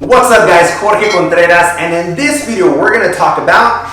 What's up guys, Jorge Contreras, and in this video we're going to talk about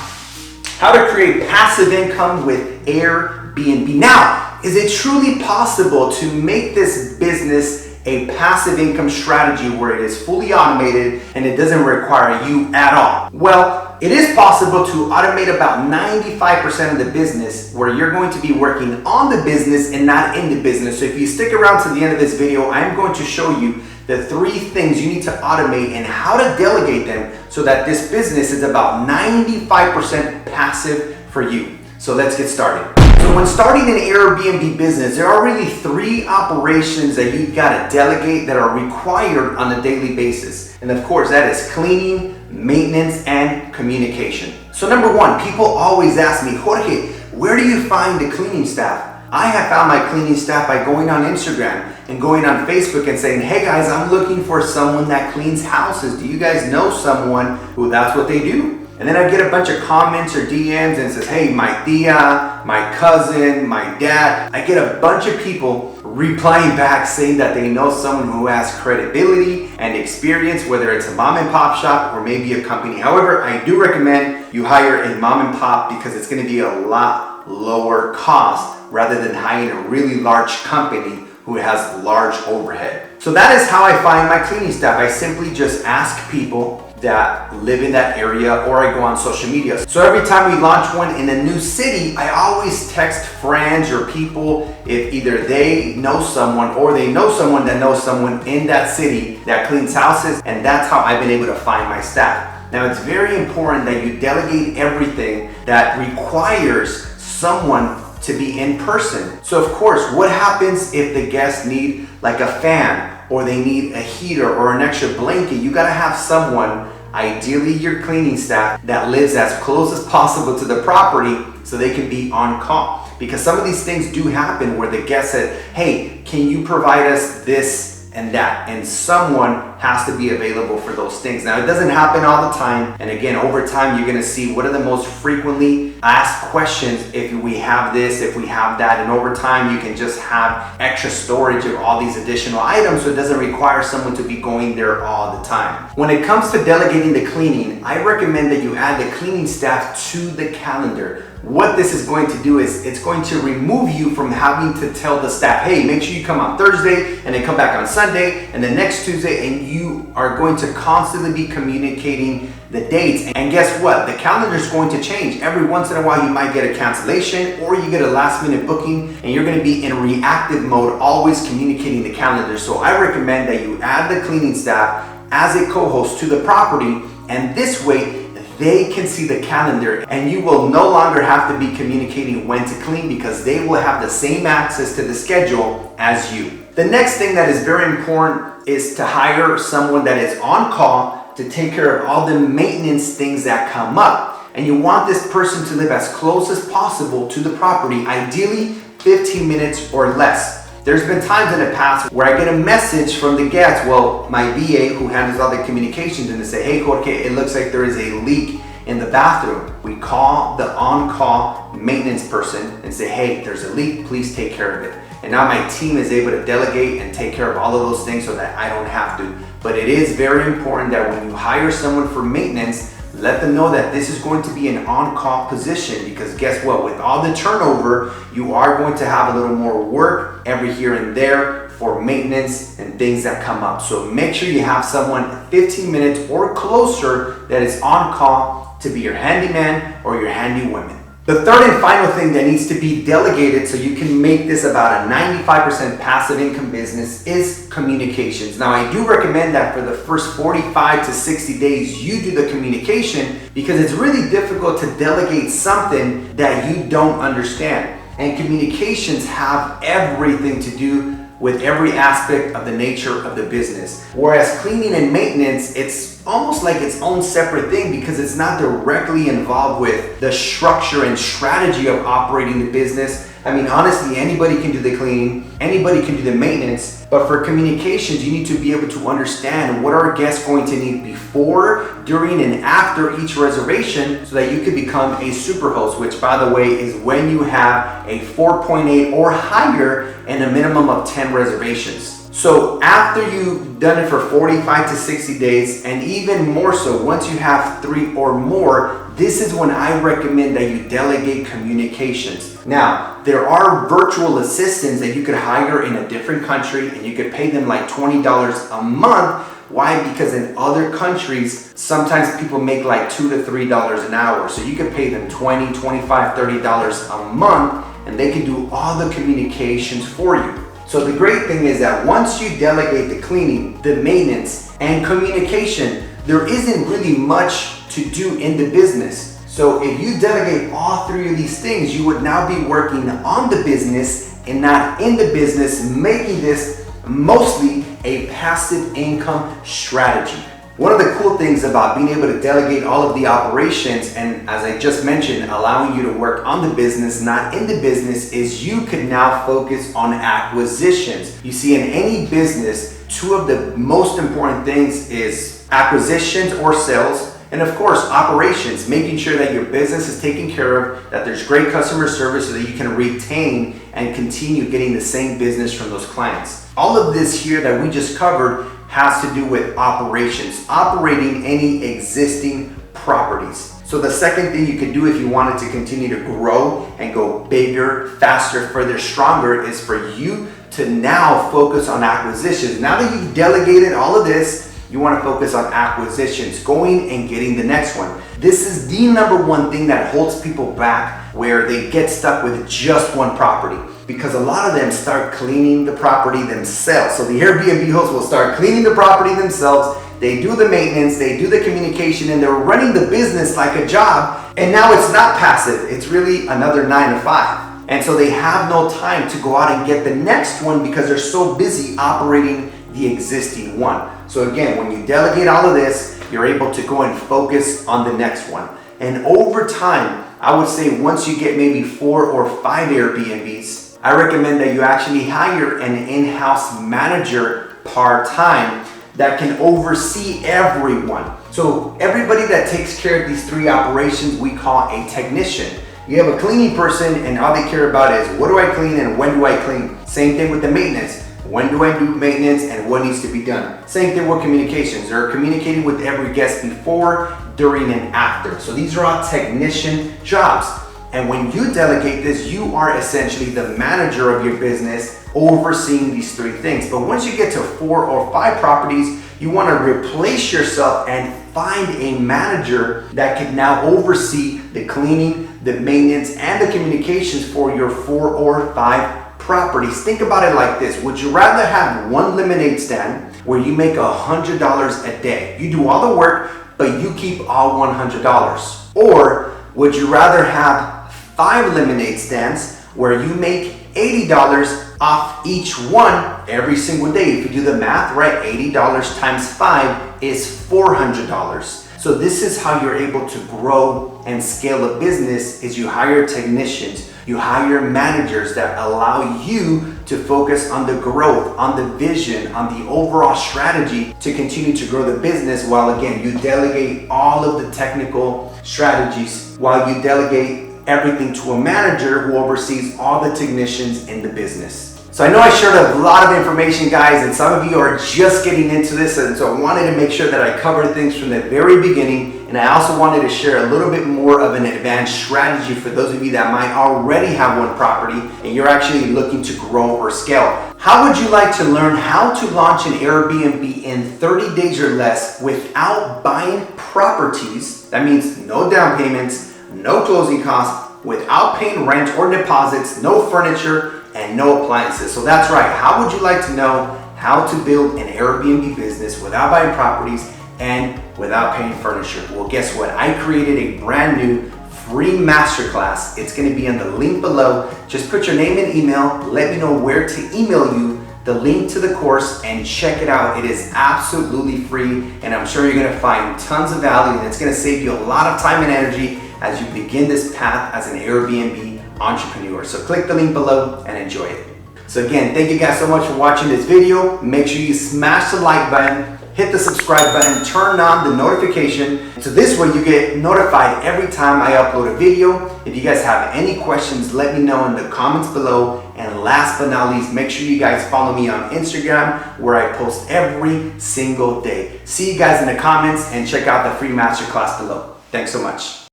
how to create passive income with Airbnb. Now, is it truly possible to make this business a passive income strategy where it is fully automated and it doesn't require you at all? Well, it is possible to automate about 95% of the business where you're going to be working on the business and not in the business. So if you stick around to the end of this video, I'm going to show you the 3 things you need to automate and how to delegate them so that this business is about 95% passive for you. So let's get started. So when starting an Airbnb business, there are really 3 operations that you've got to delegate that are required on a daily basis. And of course, that is cleaning, maintenance, and communication. So number 1, people always ask me, Jorge, where do you find the cleaning staff? I have found my cleaning staff by going on Instagram and going on Facebook and saying, hey guys, I'm looking for someone that cleans houses. Do you guys know someone who that's what they do? And then I get a bunch of comments or DMs and says, hey, my tia, my cousin, my dad. I get a bunch of people replying back saying that they know someone who has credibility and experience, whether it's a mom and pop shop or maybe a company. However, I do recommend you hire a mom and pop because it's going to be a lot lower cost rather than hiring a really large company who has large overhead. So that is how I find my cleaning staff. I simply just ask people that live in that area, or I go on social media. So every time we launch one in a new city, I always text friends or people if either they know someone or they know someone that knows someone in that city that cleans houses, and that's how I've been able to find my staff. Now it's very important that you delegate everything that requires someone to be in person. So of course, what happens if the guests need like a fan or they need a heater or an extra blanket? You gotta have someone, ideally your cleaning staff, that lives as close as possible to the property so they can be on call. Because some of these things do happen where the guest said, hey, can you provide us this and that? And someone has to be available for those things. Now, it doesn't happen all the time. And again, over time, you're gonna see what are the most frequently asked questions if we have this, if we have that. And over time, you can just have extra storage of all these additional items so it doesn't require someone to be going there all the time. When it comes to delegating the cleaning, I recommend that you add the cleaning staff to the calendar. What this is going to do is it's going to remove you from having to tell the staff, hey, make sure you come on Thursday and then come back on Sunday and then next Tuesday, and you are going to constantly be communicating the dates. And guess what? The calendar is going to change. Every once in a while, you might get a cancellation or you get a last minute booking, and you're going to be in reactive mode, always communicating the calendar. So I recommend that you add the cleaning staff as a co-host to the property, and this way, they can see the calendar and you will no longer have to be communicating when to clean because they will have the same access to the schedule as you. The next thing that is very important is to hire someone that is on call to take care of all the maintenance things that come up. And you want this person to live as close as possible to the property, ideally 15 minutes or less. There's been times in the past where I get a message from the guest, well, my VA who handles all the communications, and they say, hey Jorge, it looks like there is a leak in the bathroom. We call the on-call maintenance person and say, hey, there's a leak, please take care of it. And now my team is able to delegate and take care of all of those things so that I don't have to. But it is very important that when you hire someone for maintenance, let them know that this is going to be an on-call position, because guess what? With all the turnover, you are going to have a little more work every here and there for maintenance and things that come up. So make sure you have someone 15 minutes or closer that is on call to be your handyman or your handywoman. The third and final thing that needs to be delegated so you can make this about a 95% passive income business is communications. Now, I do recommend that for the first 45 to 60 days, you do the communication because it's really difficult to delegate something that you don't understand. And communications have everything to do with every aspect of the nature of the business. Whereas cleaning and maintenance, it's almost like its own separate thing because it's not directly involved with the structure and strategy of operating the business. I mean, honestly, anybody can do the cleaning, anybody can do the maintenance, but for communications, you need to be able to understand what are guests going to need before, during, and after each reservation so that you can become a super host, which by the way is when you have a 4.8 or higher and a minimum of 10 reservations. So after you've done it for 45 to 60 days, and even more so, once you have 3 or more, this is when I recommend that you delegate communications. Now, there are virtual assistants that you could hire in a different country, and you could pay them like $20 a month. Why? Because in other countries, sometimes people make like $2 to $3 an hour. So you could pay them $20, $25, $30 a month, and they can do all the communications for you. So the great thing is that once you delegate the cleaning, the maintenance, and communication, there isn't really much to do in the business. So if you delegate all 3 of these things, you would now be working on the business and not in the business, making this mostly a passive income strategy. One of the cool things about being able to delegate all of the operations, and as I just mentioned, allowing you to work on the business, not in the business, is you can now focus on acquisitions. You see, in any business, 2 of the most important things is acquisitions or sales, and of course, operations, making sure that your business is taken care of, that there's great customer service so that you can retain and continue getting the same business from those clients. All of this here that we just covered has to do with operations, operating any existing properties. So the second thing you could do if you wanted to continue to grow and go bigger, faster, further, stronger is for you to now focus on acquisitions. Now that you've delegated all of this, you want to focus on acquisitions, going and getting the next one. This is the number one thing that holds people back, where they get stuck with just one property, because a lot of them start cleaning the property themselves. So the Airbnb hosts will start cleaning the property themselves. They do the maintenance, they do the communication, and they're running the business like a job. And now it's not passive, it's really another 9 to 5. And so they have no time to go out and get the next one because they're so busy operating the existing one. So again, when you delegate all of this, you're able to go and focus on the next one. And over time, I would say once you get maybe 4 or 5 Airbnbs, I recommend that you actually hire an in-house manager part-time that can oversee everyone. So everybody that takes care of these 3 operations, we call a technician. You have a cleaning person and all they care about is what do I clean and when do I clean? Same thing with the maintenance. When do I do maintenance and what needs to be done? Same thing with communications. They're communicating with every guest before, during, and after. So these are all technician jobs. And when you delegate this, you are essentially the manager of your business, overseeing these 3 things. But once you get to 4 or 5 properties, you want to replace yourself and find a manager that can now oversee the cleaning, the maintenance, and the communications for your 4 or 5 properties. Think about it like this. Would you rather have one lemonade stand where you make $100 a day? You do all the work, but you keep all $100. Or would you rather have 5 lemonade stands where you make $80 off each one every single day? If you do the math, right, $80 times 5 is $400. So this is how you're able to grow and scale a business, is you hire technicians, you hire managers that allow you to focus on the growth, on the vision, on the overall strategy to continue to grow the business, while again, you delegate all of the technical strategies, while you delegate everything to a manager who oversees all the technicians in the business. So I know I shared a lot of information, guys, and some of you are just getting into this, and so I wanted to make sure that I covered things from the very beginning, and I also wanted to share a little bit more of an advanced strategy for those of you that might already have one property and you're actually looking to grow or scale. How would you like to learn how to launch an Airbnb in 30 days or less without buying properties? That means no down payments, no closing costs, without paying rent or deposits, no furniture, and no appliances. So that's right. How would you like to know how to build an Airbnb business without buying properties and without paying furniture? Well, guess what? I created a brand new free masterclass. It's going to be in the link below. Just put your name and email. Let me know where to email you the link to the course and check it out. It is absolutely free, and I'm sure you're going to find tons of value, and it's going to save you a lot of time and energy as you begin this path as an Airbnb entrepreneur. So click the link below and enjoy it. So again, thank you guys so much for watching this video. Make sure you smash the like button, hit the subscribe button, turn on the notification. So this way you get notified every time I upload a video. If you guys have any questions, let me know in the comments below. And last but not least, make sure you guys follow me on Instagram where I post every single day. See you guys in the comments and check out the free masterclass below. Thanks so much.